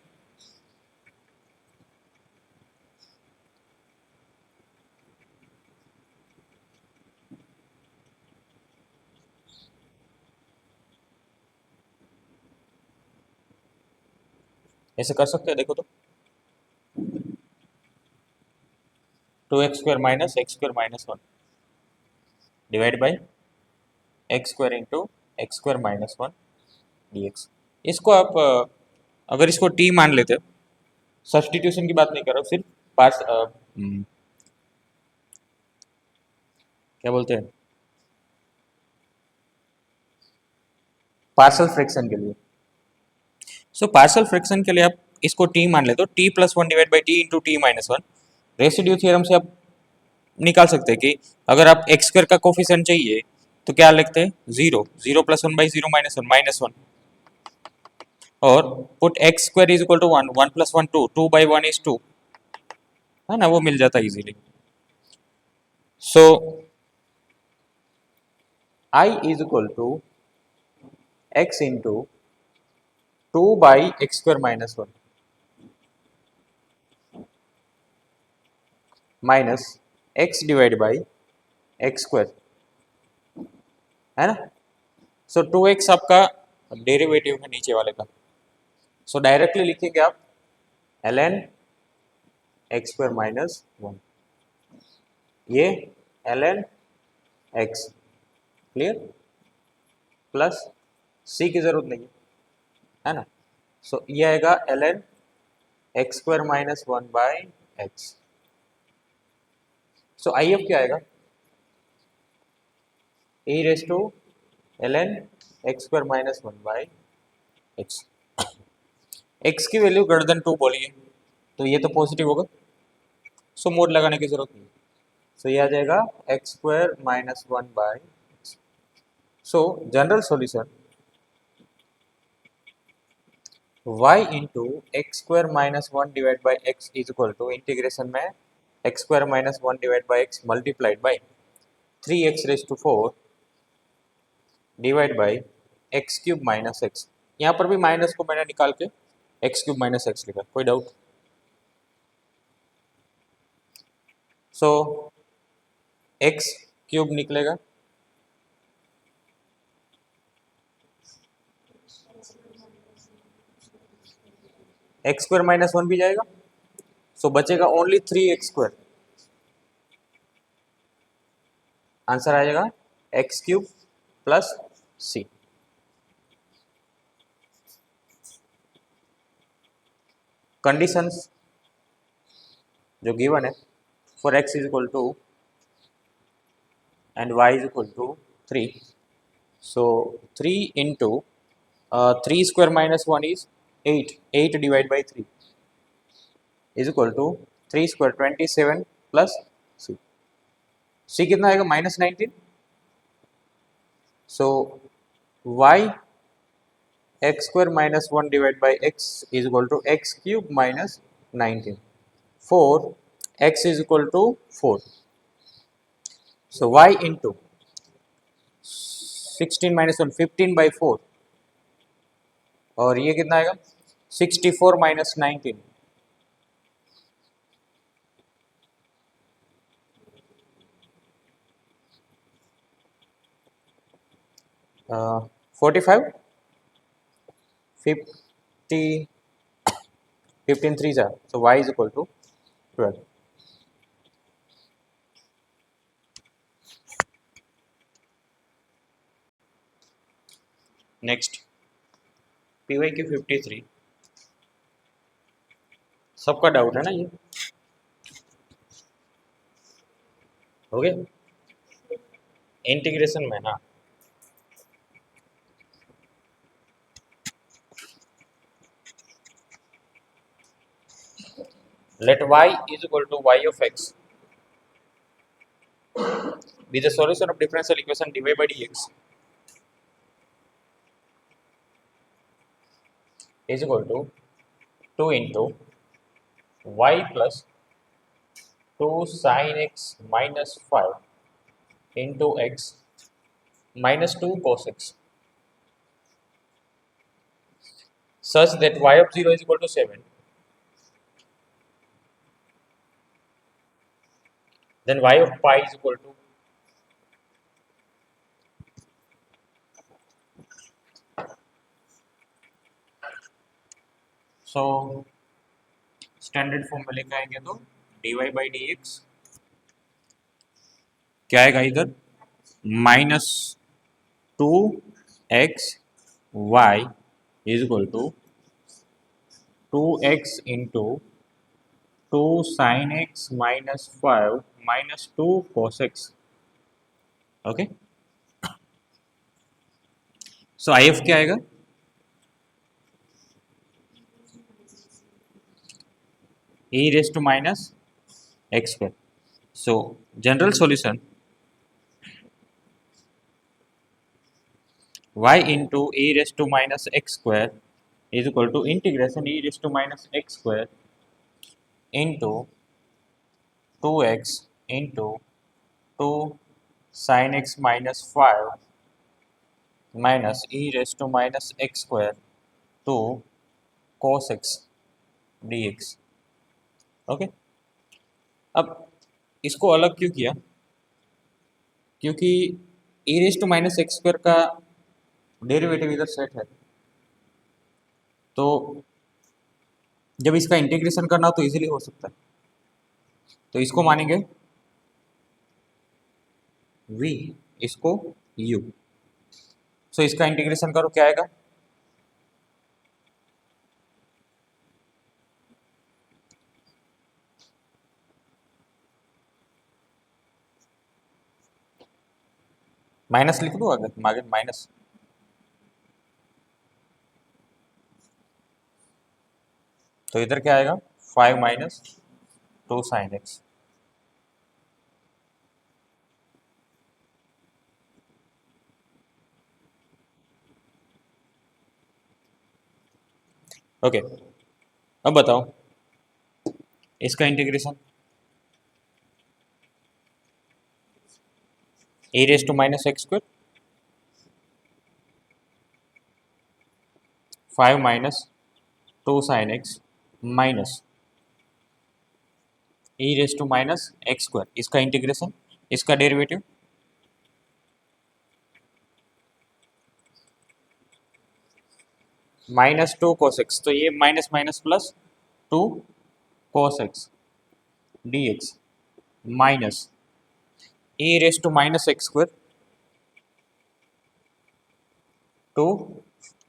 ऐसे कर सकते हैं, देखो तो 2x² - x² - 1 divide by x² into x² - 1 dx। इसको आप अगर इसको t मान लेते हो, सब्सटीट्यूशन की बात नहीं कर रहा हूँ, सिर्फ पार्स क्या बोलते हैं, पार्सल फ्रैक्शन के लिए। सो पार्सल फ्रैक्शन के लिए आप इसको t मान लेते हो, t + 1 divide by t into t - 1। Residue theorem से आप निकाल सकते हैं कि अगर आप x² का कोफिशिएंट चाहिए तो क्या लिखते हैं, 0 0 + 1 / 0 - 1 -1, और put x² is equal to 1 1 + 1 2 2 / 1 = 2, है ना, वो मिल जाता है easily. So I is equal to x into 2 / x² - 1 minus x divide by x², है ना। सो 2x आपका डेरिवेटिव है नीचे वाले का, सो डायरेक्टली लिखेंगे आप ln x² - 1, ये ln x, clear, plus c की जरूरत नहीं है ना। सो ये आएगा ln x² - 1 by x। So I F क्या आएगा, e raise to ln x² - 1 by x। x की वैल्यू ग्रेटर देन 2 बोलिए तो ये तो पॉजिटिव होगा, सो मोड लगाने की जरूरत नहीं। सो ये आ जाएगा x² - 1 by x। So general solution y into x² - 1 divide by x is equal to integration में x² - 1 divide by x multiplied by 3x⁴ divide by x³ - x। यहाँ पर भी माइनस को मैंने निकाल के x³ - x लिखा, कोई डाउट? सो x³ निकलेगा, x² - 1 भी जाएगा, सो बचेगा ओनली 3x²। आंसर आ जाएगा x³ + c। कंडीशंस जो गिवन है for x is equal to and y is equal to 3, so 3 into 3² - 1 is 8, 8 divided by 3 is equal to 3² 27 plus c। c कितना आएगा, -19। so y x² - 1 divided by x is equal to x³ - 19, 4 x is equal to 4, so y into 16 - 1 15/4, और ये कितना आएगा 64 - 19, 45 50 15 3s are, so y is equal to 12. Next PYQ 53, सबका doubt है ना ये, हो गया इंटीग्रेशन में ना। Let y is equal to y of x be the solution of differential equation dy by dx is equal to 2 into y plus 2 sin x minus 5 into x minus 2 cos x such that y of 0 is equal to 7. Then y of pi is equal to so standard form में लेकर आएंगे तो dy by dx क्या आएगा इधर minus 2x y is equal to 2x into 2 sin x minus 5 minus 2 cos x. Okay, so I F क्या आएगा e raised to minus x square. So general solution y into e raised to minus x square is equal to integration e raised to minus x square into 2x into 2 sin x minus 5 minus e raised to minus x square to cos x dx. Okay, अब इसको अलग क्यों किया, क्योंकि e raise to minus x square का derivative इधर set है, तो जब इसका इंटीग्रेशन करना हो तो इजीली हो सकता है, तो इसको मानेंगे v, इसको u. सो इसका इंटीग्रेशन करो क्या आएगा माइनस लिख दो आगे माइनस, तो इधर क्या आएगा 5 माइनस 2 साइन एक्स. ओके, अब बताओ इसका integration e raise to minus x square 5 minus 2 sine x minus e raise to minus x square, इसका इंटीग्रेशन, इसका डेरिवेटिव माइनस 2 cos x, तो ये minus minus plus 2 cos x dx minus e raise to minus x square 2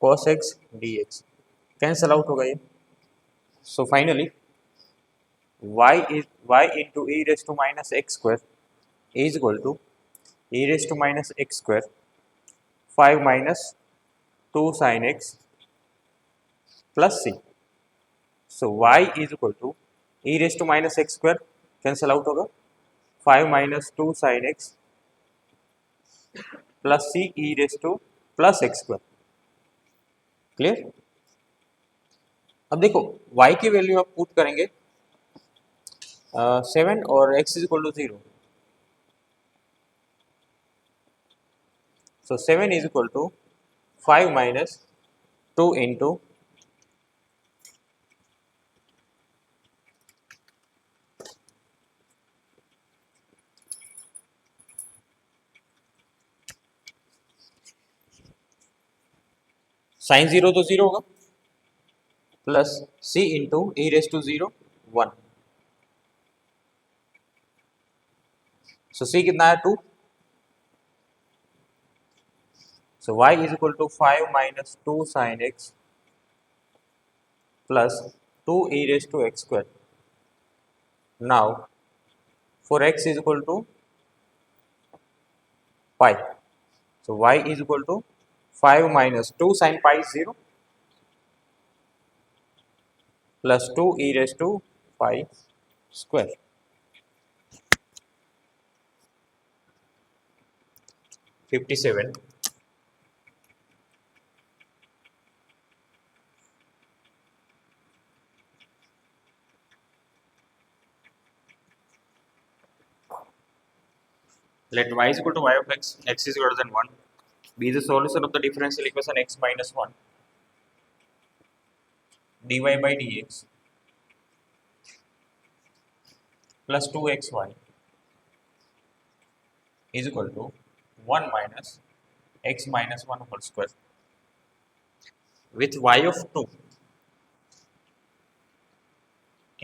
cos x dx cancel out होगा ये. So finally y into e raised to minus x square is equal to e raised to minus x square 5 minus 2 sin x plus c. So y is equal to e raised to minus x square cancel out होगा 5 minus 2 sin x plus c e raised to plus x square. Clear. अब देखो y की value आप put करेंगे 7 और x is equal to 0. So 7 is equal to 5 minus 2 into sine zero तो zero होगा, plus c into e raise to zero 1। So c कितना है 2। So y is equal to 5 minus 2 sine x plus 2 e raise to x square. Now for x is equal to pi, so y is equal to 5 minus 2 sin pi is 0 plus 2 e raised to pi square. $57. Let y is equal to y of x is greater than 1, be the solution of the differential equation x minus 1 dy by dx plus 2xy is equal to 1 minus x minus 1 whole square with y of 2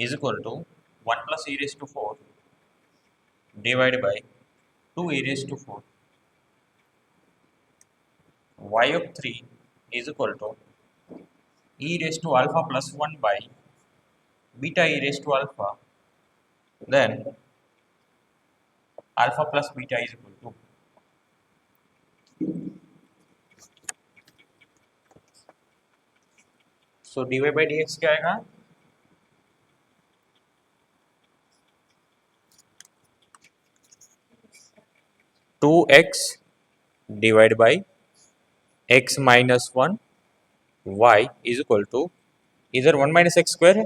is equal to 1 plus e raised to 4 divided by 2 e raised to 4. Y of 3 is equal to e raised to alpha plus 1 by beta e raised to alpha, then alpha plus beta is equal to, so dy by dx क्या आएगा 2x divided by x minus 1 y is equal to, इधर 1 minus x square है,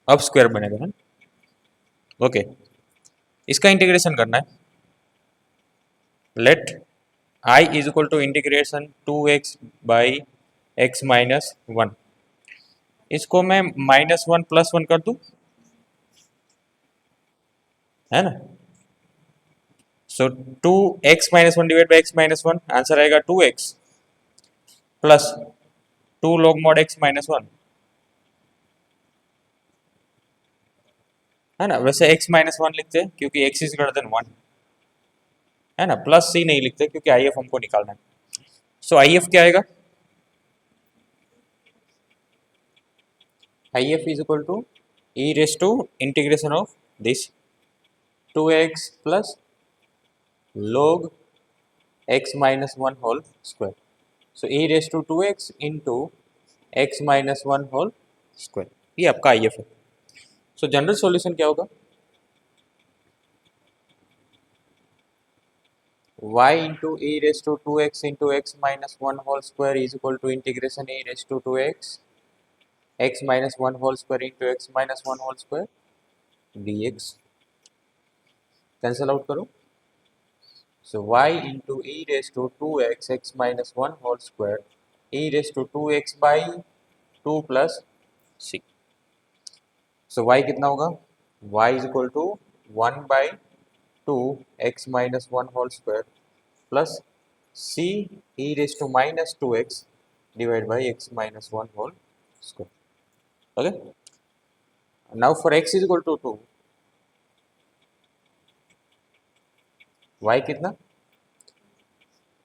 अब square बनेगा ना। Okay, इसका integration करना है। Let i is equal to integration 2x by x minus 1, इसको मैं -1 + 1 कर दूं, है ना। सो 2x - 1 divide by x - 1, answer आएगा 2x plus 2 log mod x - 1, है ना। वैसे x - 1 लिखते हैं क्योंकि x इज ग्रेटर देन 1, है ना। प्लस c नहीं लिखते क्योंकि आई एफ हमको निकालना है। सो आई एफ क्या आएगा, I F is equal to e raise to integration of this 2x plus log x - 1 whole square. So e raise to 2x into x - 1 whole square, ये आपका आई एफ है। सो general solution क्या होगा, y into e raised to 2x into x minus 1 whole square is equal to integration e raised to 2x x minus 1 whole square into x minus 1 whole square dx। Cancel out करो, so y into e raised to 2x x minus 1 whole square e raised to 2x by 2 plus c। so y कितना होगा, y is equal to 1 by 2 x minus 1 whole square plus c e raised to minus 2x divided by x minus 1 whole square. Okay. Now for x is equal to 2, y कितना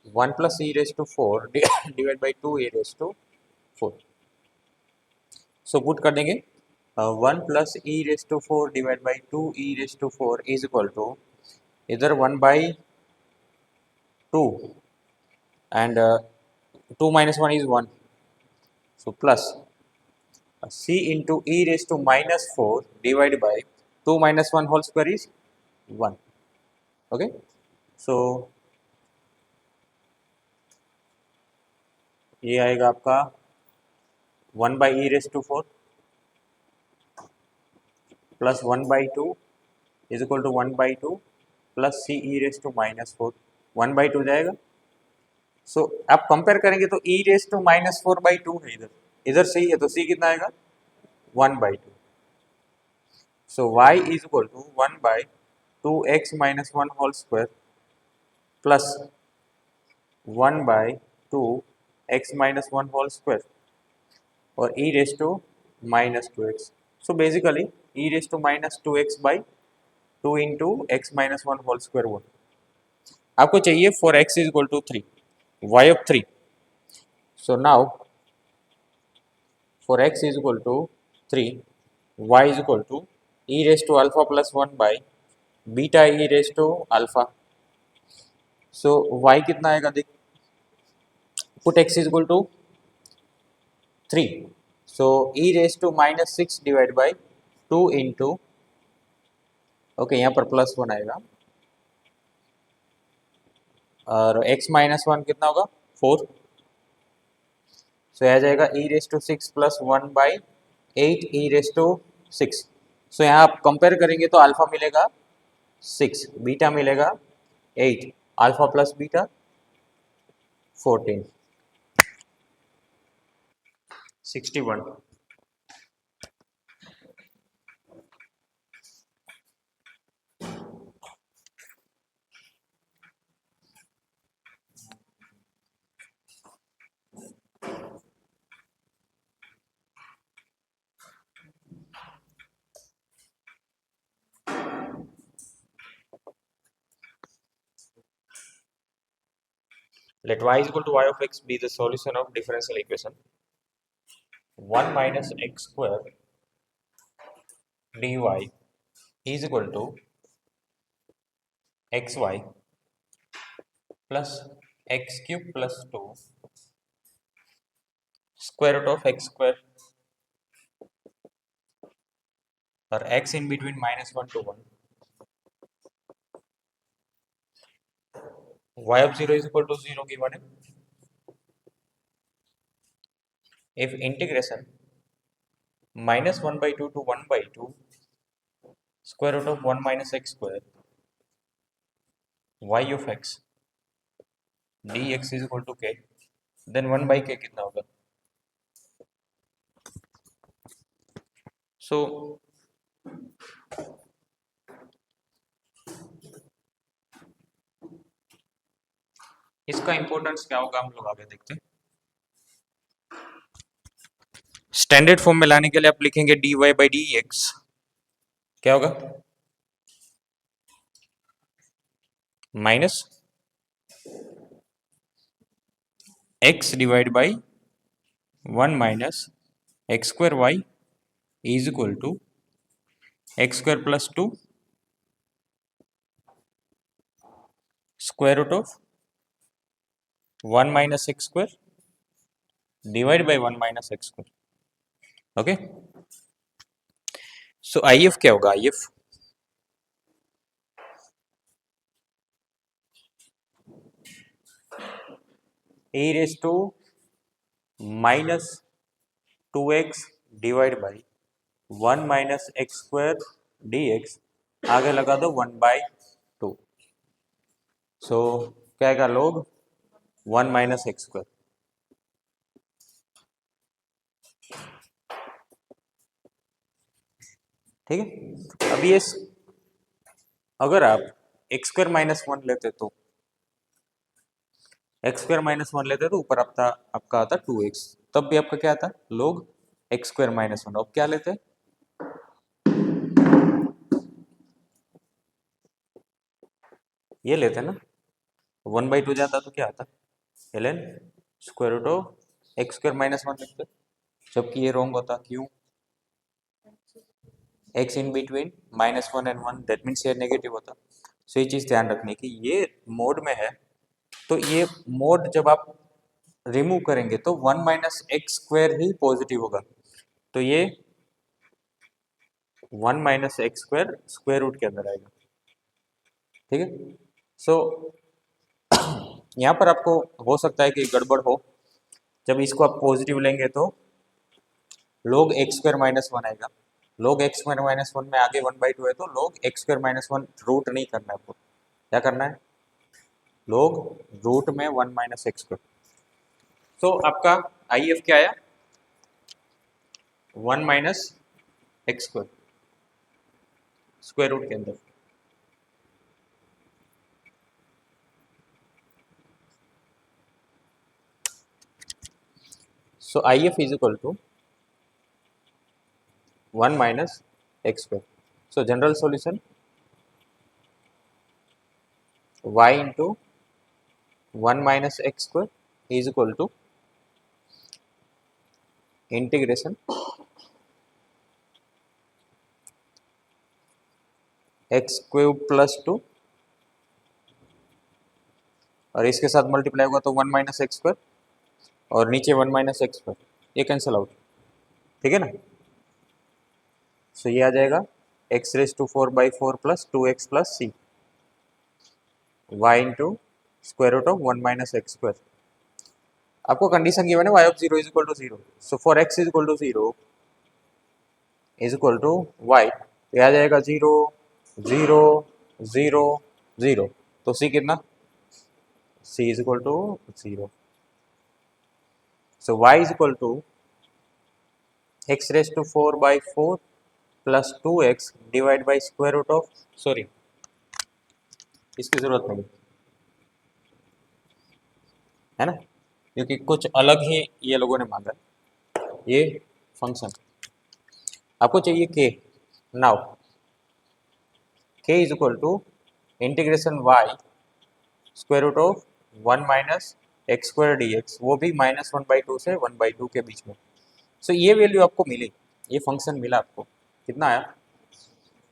1 plus e raised to 4 divided by 2 e raised to 4. So put कर देंगे 1 plus e raised to 4 divided by 2 e raised to 4 is equal to इधर 1 by 2 and 2 minus 1 is 1, so plus c into e raised to minus 4 divided by 2 minus 1 whole square is 1. Okay, so ये आएगा आपका 1 by e raised to 4 plus 1 by 2 is equal to 1 by 2 plus c e raised to minus 4, 1 by 2 जाएगा। सो आप compare करेंगे तो e raise to -4 by 2 है, इधर इधर सही है, तो c कितना आएगा 1 by 2। So y is equal to 1 by 2x minus one whole square plus 1/2 x minus one whole square और e raise to minus 2x. So basically e raise to minus 2x/2 into x minus one whole square 1. आपको चाहिए for x is equal to 3 y of 3. So now for x is equal to 3 y is equal to e raise to alpha plus 1/बीटा e raise to alpha. So y कितना आएगा देख, put x is equal to 3. So e raised to minus 6 divided by 2 into, okay यहाँ पर plus 1 आएगा और x minus 1 कितना होगा 4. सो आ जाएगा e raise to 6 plus 1/8 e raise to 6. So यहाँ आप कंपेयर करेंगे तो अल्फा मिलेगा 6, बीटा मिलेगा 8, alpha plus beta 14. 61. Let y is equal to y of x be the solution of differential equation 1 minus x square dy is equal to xy plus x cube plus 2 square root of x square और x in between minus 1 to 1. Y of 0 is equal to 0 given है. If integration minus 1/2 to 1/2 square root of 1 minus x square y of x dx is equal to k, then 1/k कितना होगा. So इसका importance क्या होगा हम लोग आगे देखते हैं. स्टैंडर्ड फॉर्म में लाने के लिए आप लिखेंगे dy by dx क्या होगा minus x divide by 1 minus x square y is equal to x square plus 2 square root of 1 minus x square divide by 1 minus x square. Okay, so I F क्या होगा, I F e raise to minus 2x divide by 1 minus x square d x, आगे लगा दो 1/2. सो क्या आएगा लोग 1 minus x square. ठीक है, अब ये अगर आप एक्स स्क्वायर माइनस 1 लेते तो एक्स स्क्वायर माइनस 1 लेते तो ऊपर आपका आता 2x, तब भी आपका क्या आता लोग एक्स स्क्वायर माइनस 1. अब क्या लेते ये लेते ना 1/2 जाता तो क्या आता ln square root of x square minus 1 लिखते, जबकि ये रॉन्ग होता. क्यों, x in between -1 and 1 that means ये नेगेटिव होता. सो ये चीज़ ध्यान रखने की, ये मोड में है तो ये मोड जब आप रिमूव करेंगे तो 1 माइनस एक्स स्क्वायर ही पॉजिटिव होगा. तो ये 1 minus x square square root के अंदर आएगा. ठीक है, सो यहाँ पर आपको हो सकता है कि गड़बड़ हो, जब इसको आप पॉजिटिव लेंगे तो लोग एक्स स्क्वायर माइनस 1 आएगा. लोग एक्स स्क्वायर माइनस 1 में आगे 1/2 है तो लोग एक्स स्क्वायर माइनस 1 रूट नहीं करना है आपको. क्या करना है, लोग रूट में 1 माइनस एक्स स्क्वायर. तो आपका आई एफ क्या आया 1 minus x square square root के अंदर. So I F is equal to 1 minus x square. So general solution y into 1 minus x square is equal to integration x cube plus 2 और इसके साथ multiply होगा तो 1 minus x square और नीचे 1 minus x square, ये cancel out. ठीक है ना. सो ये आ जाएगा x raise to 4/4 plus 2x plus c y into square root of 1 minus x square. आपको कंडीशन गिवन है y of 0 is equal to 0. So for x is equal to 0 is equal to y, ये आ जाएगा 0 0 0 0. तो c कितना, c is equal to 0. So y is equal to x raise to 4/4 plus 2x divide by square root of, sorry इसकी जरूरत नहीं है ना, क्योंकि कुछ अलग ही ये लोगों ने मांगा. ये फंक्शन आपको चाहिए k. Now k is equal to integration y square root of 1 minus x square d x, वो भी -1/2 से 1/2 के बीच में. सो ये वैल्यू आपको मिली, ये फंक्शन मिला आपको. कितना आया,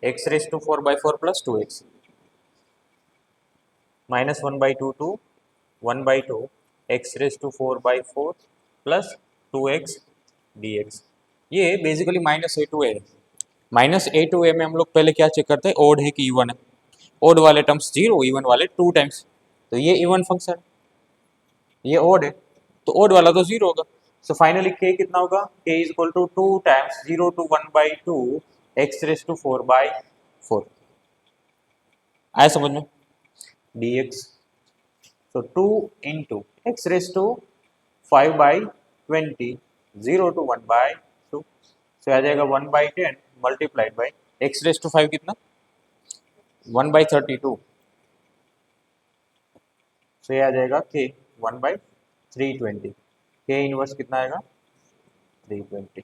x raise to 4/4 plus 2x -1/2 to 1/2 x raise to 4/4 plus 2x dx. ये बेसिकली -a2a है. -a2a में हम लोग पहले क्या चेक करते हैं, ओड है कि इवन है. ओड वाले टर्म्स 0, इवन वाले 2 टाइम्स. तो ये इवन फंक्शन, ये ओड है तो ओड वाला तो 0 होगा. सो फाइनली k कितना होगा, k is equal to 2 times 0 to 1/2 x raise to 4/4. आया समझ में, dx. So 2 into x raised to 5/20 0 to 1/2. So आ जाएगा 1/10 multiplied by x raised to 5 कितना 1/32. So ये आ जाएगा k 1/320. k इनवर्स कितना आएगा 320.